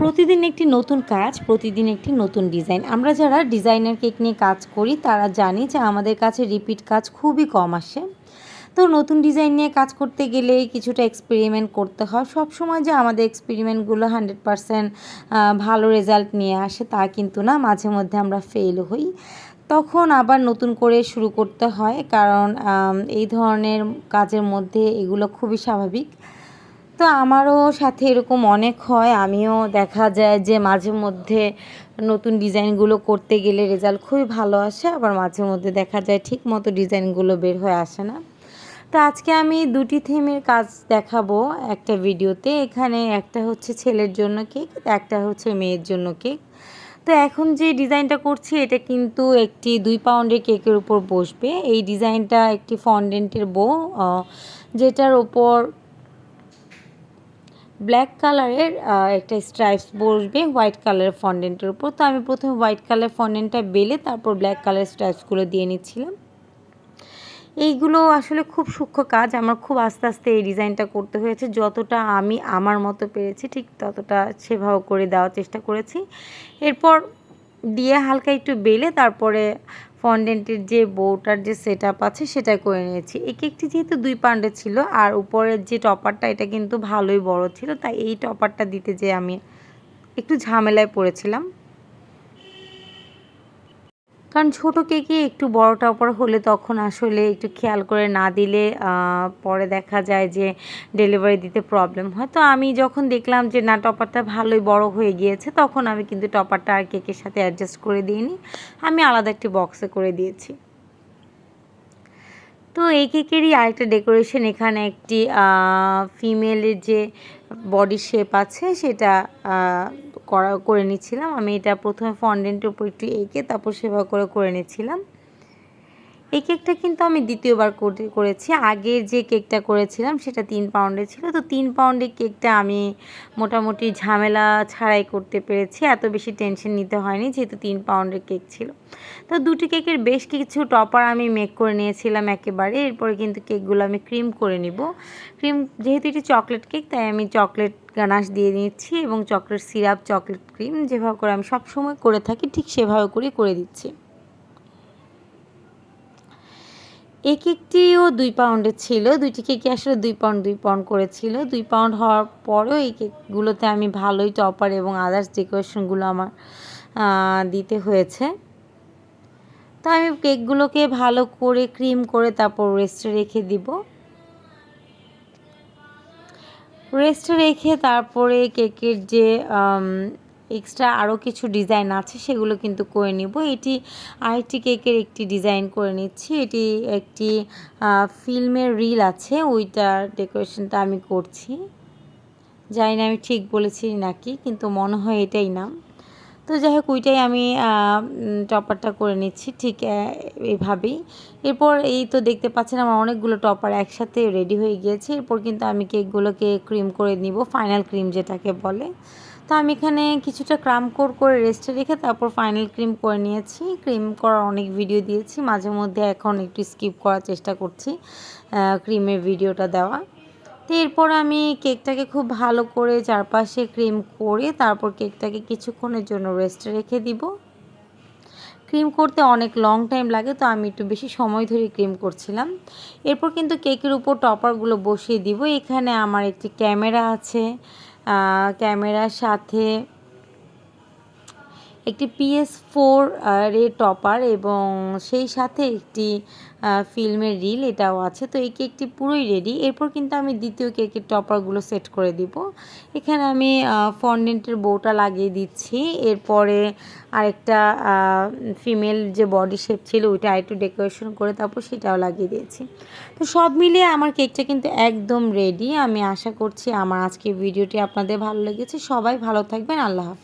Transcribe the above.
প্রতিদিন একটি নতুন কাজ, প্রতিদিন একটি নতুন ডিজাইন। আমরা যারা ডিজাইনার কেক নিয়ে কাজ করি তারা জানি যে আমাদের কাছে রিপিট কাজ খুবই কম আসে। তো নতুন ডিজাইন নিয়ে কাজ করতে গেলে কিছুটা এক্সপেরিমেন্ট করতে হয়। সবসময় যে আমাদের এক্সপেরিমেন্টগুলো 100% ভালো রেজাল্ট নিয়ে আসে তা কিন্তু না, মাঝে মধ্যে আমরা ফেল হই। তখন আবার নতুন করে শুরু করতে হয়, কারণ এই ধরনের কাজের মধ্যে এগুলো খুবই স্বাভাবিক। তো আমারও সাথে এরকম অনেক হয়, আমিও দেখা যায় যে মাঝে মধ্যে নতুন ডিজাইনগুলো করতে গেলে রেজাল্ট খুবই ভালো আসে, আবার মাঝে মধ্যে দেখা যায় ঠিক মতো ডিজাইনগুলো বের হয়ে আসে না। তো আজকে আমি দুটি থিমের কাজ দেখাবো একটা ভিডিওতে। এখানে একটা হচ্ছে ছেলের জন্য কেক, একটা হচ্ছে মেয়ের জন্য কেক। তো এখন যে ডিজাইনটা করছি এটা কিন্তু একটি 2 পাউন্ডের কেকের উপর বসবে। এই ডিজাইনটা একটি ফন্ডেন্টের বো, যেটার ওপর ব্ল্যাক কালারের একটা স্ট্রাইপস বসবে হোয়াইট কালারের ফন্ডেন্টের উপর। তো আমি প্রথমে হোয়াইট কালার ফন্ডেন্টটা বেলে তারপর ব্ল্যাক কালার স্ট্রাইপসগুলো দিয়ে নিচ্ছিলাম। এইগুলো আসলে খুব সূক্ষ্ম কাজ, আমার খুব আস্তে আস্তে এই ডিজাইনটা করতে হয়েছে। যতটা আমি আমার মতো পেরেছি ঠিক ততটা সেভাবে করে দেওয়ার চেষ্টা করেছি। এরপর দিয়ে হালকা একটু বেলে তারপরে ফন্ডেন্টের যে বউটার যে সেট আপ আছে সেটা করে নিয়েছি। এই কেকটি যেহেতু 2 পাউন্ডের ছিল আর উপরের যে টপারটা এটা কিন্তু ভালোই বড় ছিল, তাই এই টপারটা দিতে যেয়ে আমি একটু ঝামেলায় পড়েছিলাম। কারণ ছোটো কেকে একটু বড় টপার হলে তখন আসলে একটু খেয়াল করে না দিলে পরে দেখা যায় যে ডেলিভারি দিতে প্রবলেম হয়। তো আমি যখন দেখলাম যে না, টপারটা ভালোই বড় হয়ে গিয়েছে, তখন আমি কিন্তু টপারটা আর কেকের সাথে অ্যাডজাস্ট করে দিইনি, আমি আলাদা একটি বক্সে করে দিয়েছি। তো এই কেকেরই আরেকটা ডেকোরেশন, এখানে একটি ফিমেলের যে বডি শেপ আছে সেটা করে নিচ্ছিলাম। আমি এটা প্রথমে ফন্ডেন্টের উপর একটু এঁকে তারপর সেবা করে নিচ্ছিলাম। এই কেকটা কিন্তু আমি দ্বিতীয়বার করেছি। আগের যে কেকটা করেছিলাম সেটা 3 পাউন্ডের ছিল। তো 3 পাউন্ডের কেকটা আমি মোটামুটি ঝামেলা ছাড়াই করতে পেরেছি, এত বেশি টেনশন নিতে হয়নি যেহেতু 3 পাউন্ডের কেক ছিল। তো দুটি কেকের বেশ কিছু টপার আমি মেক করে নিয়েছিলাম একেবারে। এরপরে কিন্তু কেকগুলো আমি ক্রিম করে নিব। ক্রিম যেহেতু এটি চকলেট কেক তাই আমি চকলেট গানাশ দিয়ে নিচ্ছি এবং চকলেট সিরাপ, চকলেট ক্রিম যেভাবে করে আমি সবসময় করে থাকি ঠিক সেভাবে করে দিচ্ছি। এই কেকটিও 2 পাউন্ডের ছিল। দুইটি কেকই আসলে 2 পাউন্ড করেছিল। 2 পাউন্ড হওয়ার পরেও এই কেকগুলোতে আমি ভালোই টপার এবং আদার্স ডেকোরেশনগুলো আমার দিতে হয়েছে। তো আমি কেকগুলোকে ভালো করে ক্রিম করে তারপর রেস্টে রেখে দিব। রেস্টে রেখে তারপরে কেকের যে এক্সট্রা আরও কিছু ডিজাইন আছে সেগুলো কিন্তু করে নিব। এটি আরেকটি কেকের একটি ডিজাইন করে নিচ্ছি। এটি একটি ফিল্মের রিল আছে, ওইটার ডেকোরেশনটা আমি করছি। জানি না আমি ঠিক বলেছি নাকি, কিন্তু মনে হয় এটাই নাম। তো যাই হোক, ওইটাই আমি টপারটা করে নিচ্ছি ঠিক এভাবেই। এরপর এই তো দেখতে পাচ্ছেন আমার অনেকগুলো টপার একসাথে রেডি হয়ে গিয়েছে। এরপর কিন্তু আমি কেকগুলোকে ক্রিম করে নিব, ফাইনাল ক্রিম যেটাকে বলে। তো আমি এখানে কিছুটা ক্রাম কোর করে রেস্টে রেখে তারপর ফাইনাল ক্রিম করে নিয়েছি। ক্রিম করার অনেক ভিডিও দিয়েছি, মাঝে মধ্যে এখন একটু স্কিপ করার চেষ্টা করছি ক্রিমের ভিডিওটা দেওয়া। তো এরপর আমি কেকটাকে খুব ভালো করে চারপাশে ক্রিম করে তারপর কেকটাকে কিছুক্ষণের জন্য রেস্টে রেখে দিব। ক্রিম করতে অনেক লং টাইম লাগে, তো আমি একটু বেশি সময় ধরে ক্রিম করছিলাম। এরপর কিন্তু কেকের উপর টপারগুলো বসিয়ে দিব। এখানে আমার একটি ক্যামেরা আছে, ক্যামেরার সাথে একটি PS4 এর টপার এবং সেই সাথে একটি ফিল্মের রিল এটাও আছে। তো এই কেকটি পুরোই রেডি। এরপর কিন্তু আমি দ্বিতীয় কেকের টপারগুলো সেট করে দিব। এখানে আমি ফন্ডেন্টের বউটা লাগিয়ে দিচ্ছি। এরপরে আরেকটা ফিমেল যে বডি শেপ ছিল ওইটা আরেকটু ডেকোরেশন করে তারপর সেটাও লাগিয়ে দিয়েছি। তো সব মিলিয়ে আমার কেকটা কিন্তু একদম রেডি। আমি আশা করছি আমার আজকের ভিডিওটি আপনাদের ভালো লেগেছে। সবাই ভালো থাকবেন। আল্লাহ হাফেজ।